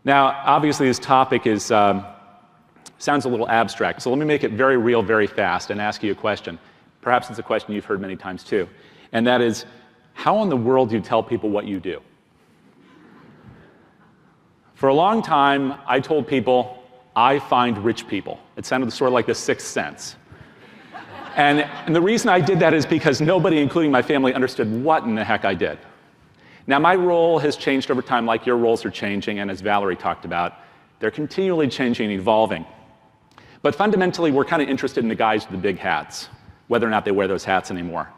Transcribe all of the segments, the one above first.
Now, obviously, this topic sounds a little abstract, so let me make it very real very fast and ask you a question. Perhaps it's a question you've heard many times too, and that is, how in the world do you tell people what you do? For a long time, I told people, I find rich people. It sounded sort of like the Sixth Sense. And the reason I did that is because nobody, including my family, understood what in the heck I did. Now, my role has changed over time, like your roles are changing, and as Valerie talked about, they're continually changing and evolving. But fundamentally, we're kind of interested in the guys with the big hats, whether or not they wear those hats anymore.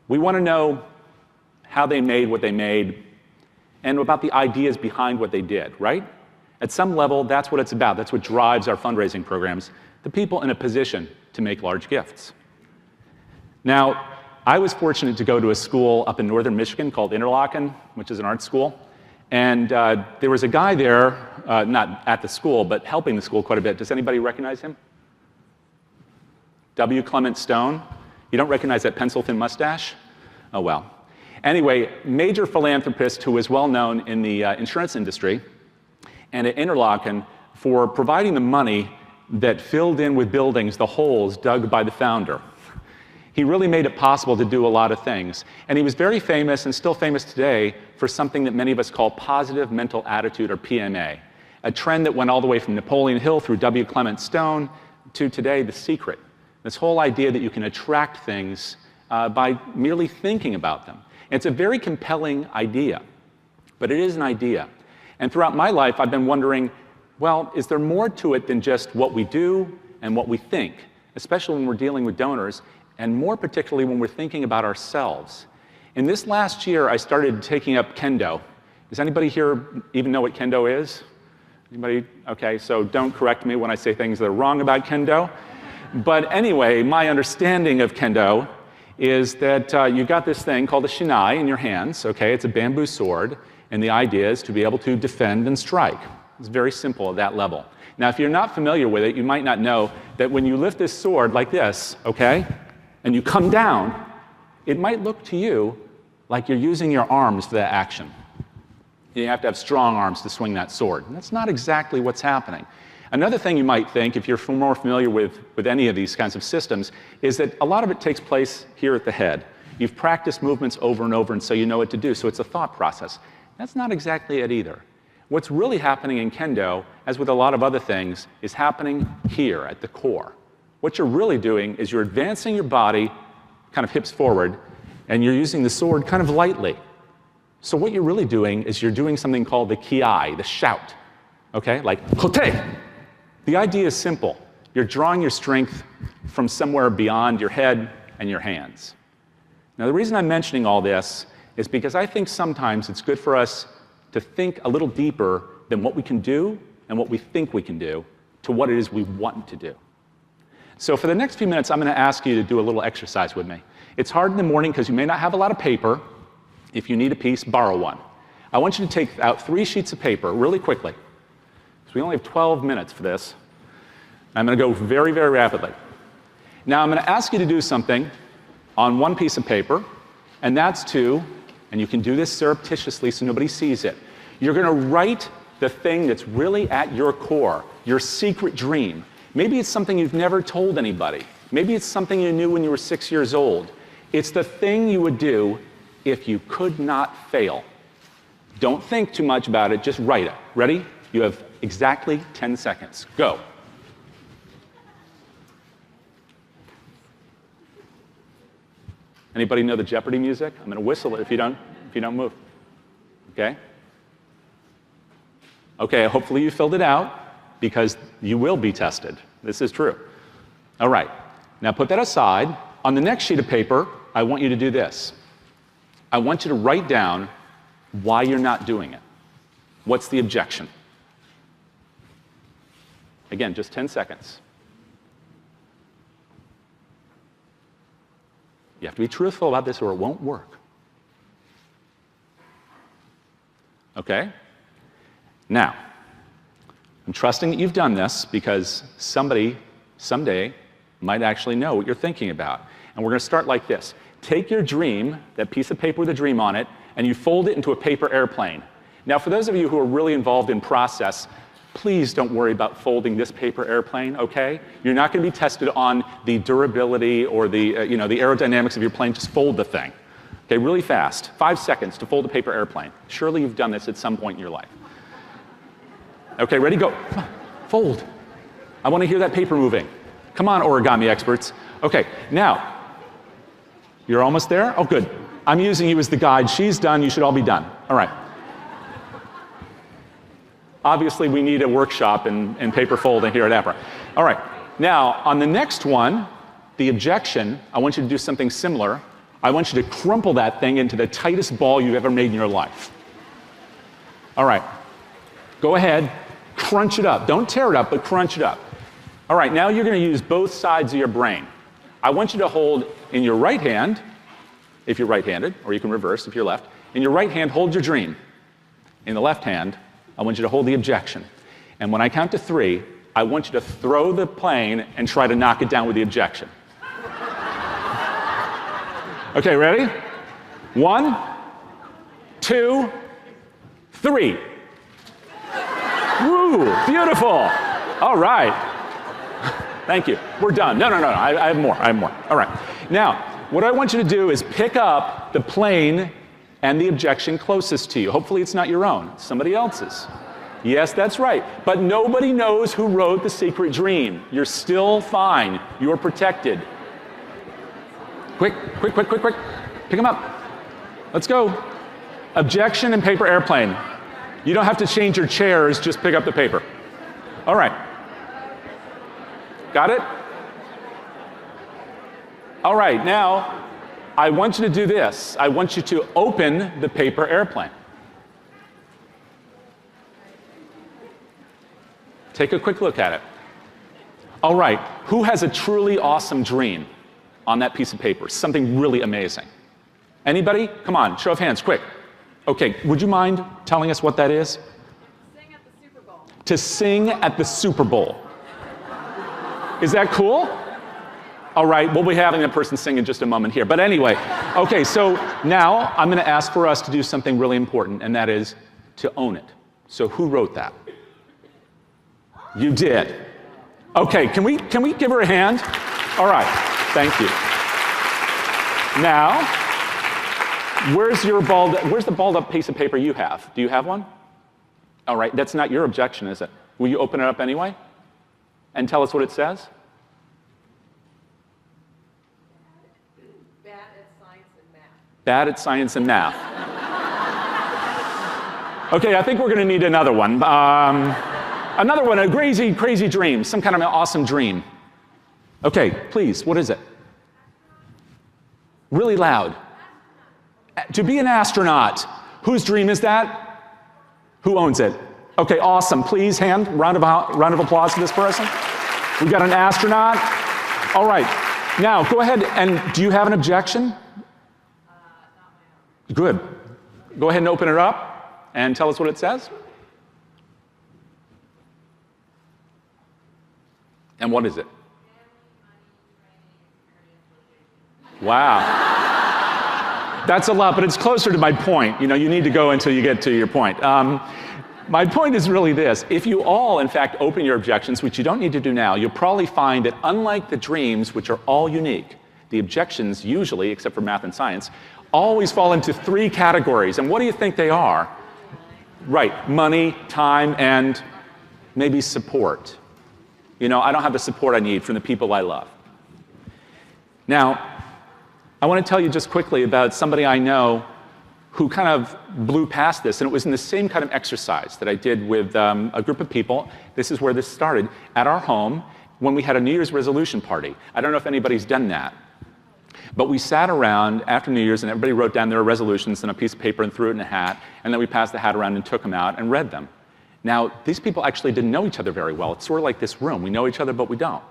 We want to know how they made what they made, and about the ideas behind what they did, right? At some level, that's what it's about. That's what drives our fundraising programs, the people in a position to make large gifts. Now, I was fortunate to go to a school up in northern Michigan called Interlochen, which is an art school. And there was a guy there, not at the school, but helping the school quite a bit. Does anybody recognize him? W. Clement Stone. You don't recognize that pencil-thin mustache? Oh, well. Anyway, major philanthropist who was well known in the insurance industry and at Interlochen for providing the money that filled in with buildings the holes dug by the founder. He really made it possible to do a lot of things. And he was very famous, and still famous today, for something that many of us call positive mental attitude, or PMA, a trend that went all the way from Napoleon Hill through W. Clement Stone to today, The Secret. This whole idea that you can attract things by merely thinking about them. And it's a very compelling idea, but it is an idea. And throughout my life, I've been wondering, well, is there more to it than just what we do and what we think, especially when we're dealing with donors, and more particularly when we're thinking about ourselves. In this last year, I started taking up kendo. Does anybody here even know what kendo is? Anybody? Okay, so don't correct me when I say things that are wrong about kendo. But anyway, my understanding of kendo is that you've got this thing called a shinai in your hands, okay? It's a bamboo sword, and the idea is to be able to defend and strike. It's very simple at that level. Now, if you're not familiar with it, you might not know that when you lift this sword like this, okay, and you come down, it might look to you like you're using your arms for that action. You have to have strong arms to swing that sword. And that's not exactly what's happening. Another thing you might think, if you're more familiar with any of these kinds of systems, is that a lot of it takes place here at the head. You've practiced movements over and over, and so you know what to do. So it's a thought process. That's not exactly it either. What's really happening in kendo, as with a lot of other things, is happening here at the core. What you're really doing is you're advancing your body, kind of hips forward, and you're using the sword kind of lightly. So what you're really doing is you're doing something called the kiai, the shout, okay? Like, kote! The idea is simple. You're drawing your strength from somewhere beyond your head and your hands. Now, the reason I'm mentioning all this is because I think sometimes it's good for us to think a little deeper than what we can do and what we think we can do to what it is we want to do. So for the next few minutes, I'm going to ask you to do a little exercise with me. It's hard in the morning because you may not have a lot of paper. If you need a piece, borrow one. I want you to take out 3 sheets of paper really quickly. So we only have 12 minutes for this. I'm going to go very, very rapidly. Now I'm going to ask you to do something on one piece of paper, and that's to, and you can do this surreptitiously so nobody sees it, you're going to write the thing that's really at your core, your secret dream. Maybe it's something you've never told anybody. Maybe it's something you knew when you were 6 years old. It's the thing you would do if you could not fail. Don't think too much about it, just write it. Ready? You have exactly 10 seconds. Go. Anybody know the Jeopardy music? I'm going to whistle it if you don't move. Okay? Okay, hopefully you filled it out, because you will be tested. This is true. All right, now put that aside. On the next sheet of paper, I want you to do this. I want you to write down why you're not doing it. What's the objection? Again, just 10 seconds. You have to be truthful about this or it won't work. Okay? Now, I'm trusting that you've done this because somebody, someday, might actually know what you're thinking about. And we're going to start like this. Take your dream, that piece of paper with a dream on it, and you fold it into a paper airplane. Now, for those of you who are really involved in process, please don't worry about folding this paper airplane, okay? You're not going to be tested on the durability or the aerodynamics of your plane. Just fold the thing, okay, really fast. 5 seconds to fold a paper airplane. Surely you've done this at some point in your life. Okay, ready, go. Come on, fold. I want to hear that paper moving. Come on, origami experts. Okay, now, you're almost there? Oh, good. I'm using you as the guide. She's done. You should all be done. All right. Obviously, we need a workshop in paper folding here at APRA. All right. Now, on the next one, the objection, I want you to do something similar. I want you to crumple that thing into the tightest ball you've ever made in your life. All right. Go ahead. Crunch it up. Don't tear it up, but crunch it up. All right. Now you're going to use both sides of your brain. I want you to hold in your right hand, if you're right-handed, or you can reverse if you're left. In your right hand, hold your dream. In the left hand, I want you to hold the objection. And when I count to 3, I want you to throw the plane and try to knock it down with the objection. Okay, ready? 1, 2, 3. Woo, beautiful. All right. Thank you. We're done. No, I have more. All right. Now, what I want you to do is pick up the plane and the objection closest to you. Hopefully it's not your own, it's somebody else's. Yes, that's right. But nobody knows who wrote the secret dream. You're still fine. You're protected. Quick. Pick them up. Let's go. Objection and paper airplane. You don't have to change your chairs, just pick up the paper. All right. Got it? All right, now, I want you to do this. I want you to open the paper airplane. Take a quick look at it. All right, who has a truly awesome dream on that piece of paper? Something really amazing. Anybody? Come on, show of hands, quick. Okay, would you mind telling us what that is? Sing at the Super Bowl. To sing at the Super Bowl. Is that cool? All right, we'll be having a person sing in just a moment here. But anyway, okay, so now I'm going to ask for us to do something really important, and that is to own it. So who wrote that? You did. Okay, can we give her a hand? All right, thank you. Now, where's the balled up piece of paper you have? Do you have one? All right, that's not your objection, is it? Will you open it up anyway? And tell us what it says? Bad at science and math. Bad at science and math. Okay, I think we're going to need another one. Another one, a crazy dream, some kind of an awesome dream. Okay, please, what is it? Really loud. To be an astronaut. Whose dream is that? Who owns it? Okay, awesome. Please, round of applause for this person. We got an astronaut. All right. Now, go ahead, and do you have an objection? Not my own. Good. Go ahead and open it up and tell us what it says. And what is it? Wow. That's a lot, but it's closer to my point. You know, you need to go until you get to your point. My point is really this. If you all, in fact, open your objections, which you don't need to do now, you'll probably find that unlike the dreams, which are all unique, the objections usually, except for math and science, always fall into 3 categories. And what do you think they are? Right, money, time, and maybe support. You know, I don't have the support I need from the people I love. Now, I want to tell you just quickly about somebody I know who kind of blew past this, and it was in the same kind of exercise that I did with a group of people. This is where this started, at our home, when we had a New Year's resolution party. I don't know if anybody's done that, but we sat around after New Year's, and everybody wrote down their resolutions on a piece of paper and threw it in a hat, and then we passed the hat around and took them out and read them. Now, these people actually didn't know each other very well. It's sort of like this room. We know each other, but we don't.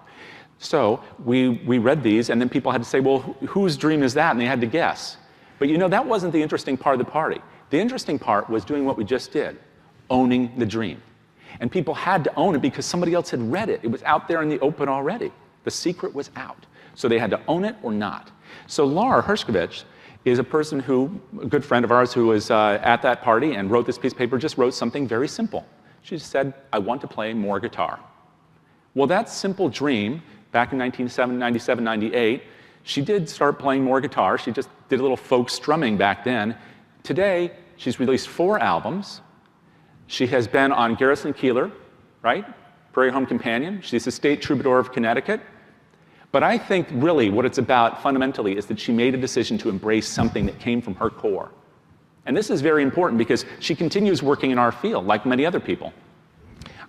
So we read these, and then people had to say, well, whose dream is that? And they had to guess. But you know, that wasn't the interesting part of the party. The interesting part was doing what we just did, owning the dream. And people had to own it because somebody else had read it. It was out there in the open already. The secret was out. So they had to own it or not. So Laura Hershkovich is a person who, a good friend of ours who was at that party and wrote this piece of paper, just wrote something very simple. She just said, I want to play more guitar. Well, that simple dream, back in 1997, 98, she did start playing more guitar. She just did a little folk strumming back then. Today, she's released 4 albums. She has been on Garrison Keillor, right? Prairie Home Companion. She's the state troubadour of Connecticut. But I think really what it's about fundamentally is that she made a decision to embrace something that came from her core. And this is very important because she continues working in our field, like many other people.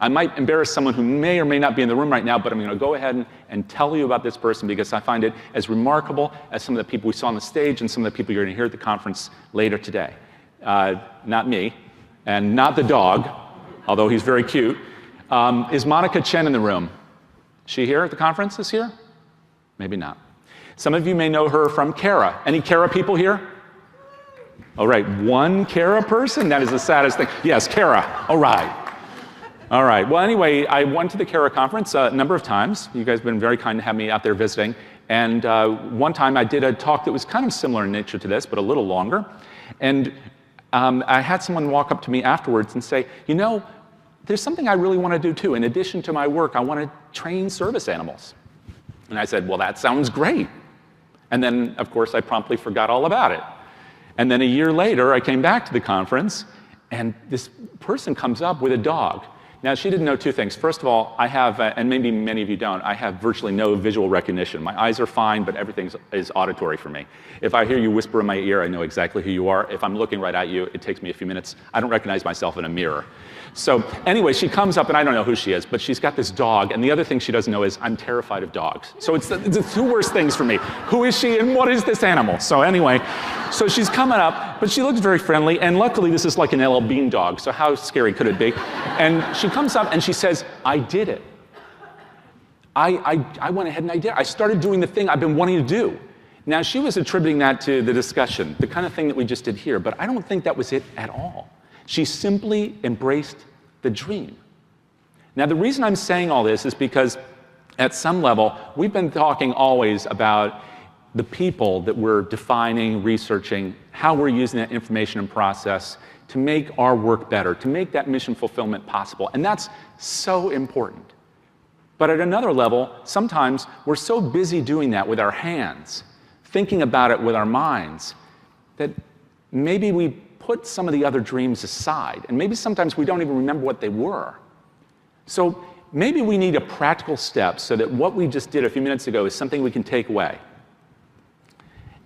I might embarrass someone who may or may not be in the room right now, but I'm going to go ahead and tell you about this person because I find it as remarkable as some of the people we saw on the stage and some of the people you're going to hear at the conference later today. Not me, and not the dog, although he's very cute. Is Monica Chen in the room? Is she here at the conference this year? Maybe not. Some of you may know her from Kara. Any Kara people here? All right, one Kara person? That is the saddest thing. Yes, Kara. All right. All right. Well, anyway, I went to the Kara conference a number of times. You guys have been very kind to have me out there visiting. And one time I did a talk that was kind of similar in nature to this, but a little longer. And I had someone walk up to me afterwards and say, you know, there's something I really want to do too. In addition to my work, I want to train service animals. And I said, well, that sounds great. And then, of course, I promptly forgot all about it. And then a year later, I came back to the conference, and this person comes up with a dog. Now, she didn't know 2 things. First of all, I have, and maybe many of you don't, I have virtually no visual recognition. My eyes are fine, but everything is auditory for me. If I hear you whisper in my ear, I know exactly who you are. If I'm looking right at you, it takes me a few minutes. I don't recognize myself in a mirror. So anyway, she comes up, and I don't know who she is, but she's got this dog, and the other thing she doesn't know is I'm terrified of dogs. So it's the 2 worst things for me. Who is she, and what is this animal? So anyway, so she's coming up, but she looks very friendly, and luckily this is like an LL Bean dog, so how scary could it be? And she comes up and she says, I did it. I went ahead and I did it. I started doing the thing I've been wanting to do. Now, she was attributing that to the discussion, the kind of thing that we just did here, but I don't think that was it at all. She simply embraced the dream. Now, the reason I'm saying all this is because at some level, we've been talking always about the people that we're defining, researching, how we're using that information and process to make our work better, to make that mission fulfillment possible. And that's so important. But at another level, sometimes we're so busy doing that with our hands, thinking about it with our minds, that maybe we put some of the other dreams aside. And maybe sometimes we don't even remember what they were. So maybe we need a practical step so that what we just did a few minutes ago is something we can take away.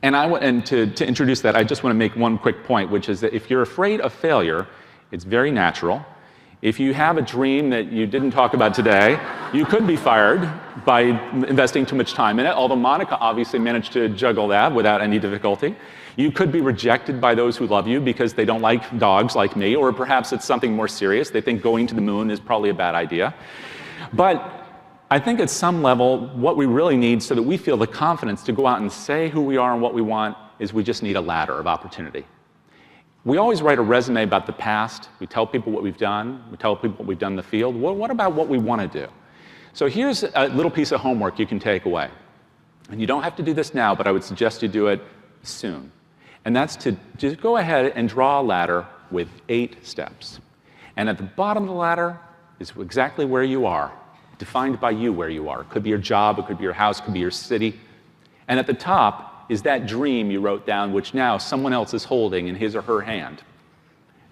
And to introduce that, I just want to make one quick point, which is that if you're afraid of failure, it's very natural. If you have a dream that you didn't talk about today, you could be fired by investing too much time in it, although Monica obviously managed to juggle that without any difficulty. You could be rejected by those who love you because they don't like dogs like me, or perhaps it's something more serious. They think going to the moon is probably a bad idea. But I think at some level, what we really need so that we feel the confidence to go out and say who we are and what we want is we just need a ladder of opportunity. We always write a resume about the past. We tell people what we've done. We tell people what we've done in the field. Well, what about what we want to do? So here's a little piece of homework you can take away. And you don't have to do this now, but I would suggest you do it soon. And that's to just go ahead and draw a ladder with 8 steps. And at the bottom of the ladder is exactly where you are, defined by you where you are. It could be your job, it could be your house, it could be your city. And at the top is that dream you wrote down, which now someone else is holding in his or her hand.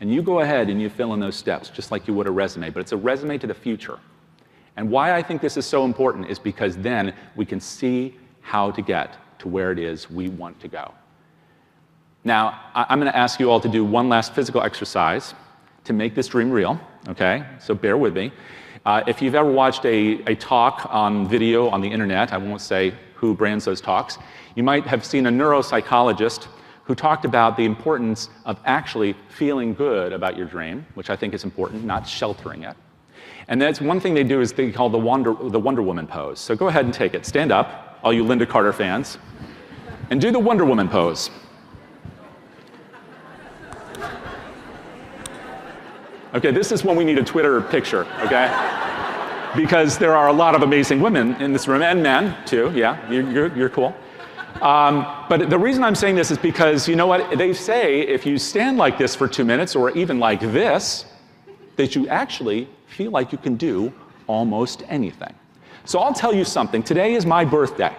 And you go ahead and you fill in those steps, just like you would a resume, but it's a resume to the future. And why I think this is so important is because then we can see how to get to where it is we want to go. Now, I'm going to ask you all to do one last physical exercise to make this dream real, okay? So bear with me. If you've ever watched a talk on video on the internet, I won't say who brands those talks, you might have seen a neuropsychologist who talked about the importance of actually feeling good about your dream, which I think is important, not sheltering it. And that's one thing they do is they call the Wonder Woman pose. So go ahead and take it. Stand up, all you Linda Carter fans, and do the Wonder Woman pose. Okay, this is when we need a Twitter picture, okay? Because there are a lot of amazing women in this room, and men, too, yeah, you're cool. But the reason I'm saying this is because, you know what? They say if you stand like this for 2 minutes, or even like this, that you actually feel like you can do almost anything. So I'll tell you something. Today is my birthday.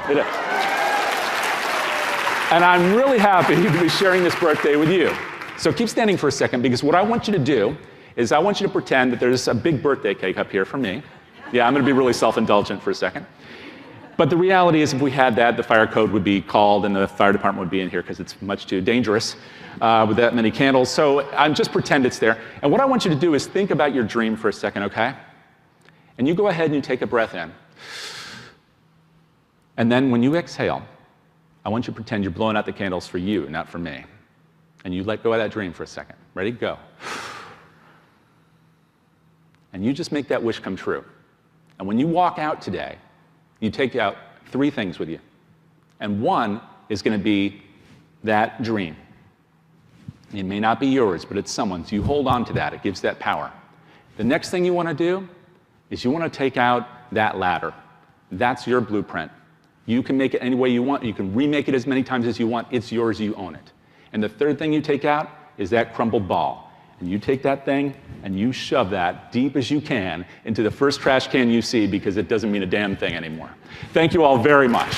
It is. And I'm really happy to be sharing this birthday with you. So keep standing for a second, because what I want you to do is I want you to pretend that there's a big birthday cake up here for me. Yeah, I'm going to be really self-indulgent for a second. But the reality is, if we had that, the fire code would be called and the fire department would be in here because it's much too dangerous with that many candles. So I'm just pretend it's there. And what I want you to do is think about your dream for a second, okay? And you go ahead and you take a breath in. And then when you exhale, I want you to pretend you're blowing out the candles for you, not for me. And you let go of that dream for a second. Ready? Go. And you just make that wish come true. And when you walk out today, you take out 3 things with you. And one is going to be that dream. It may not be yours, but it's someone's. You hold on to that. It gives that power. The next thing you want to do is you want to take out that ladder. That's your blueprint. You can make it any way you want. You can remake it as many times as you want. It's yours. You own it. And the third thing you take out is that crumbled ball. And you take that thing and you shove that deep as you can into the first trash can you see, because it doesn't mean a damn thing anymore. Thank you all very much.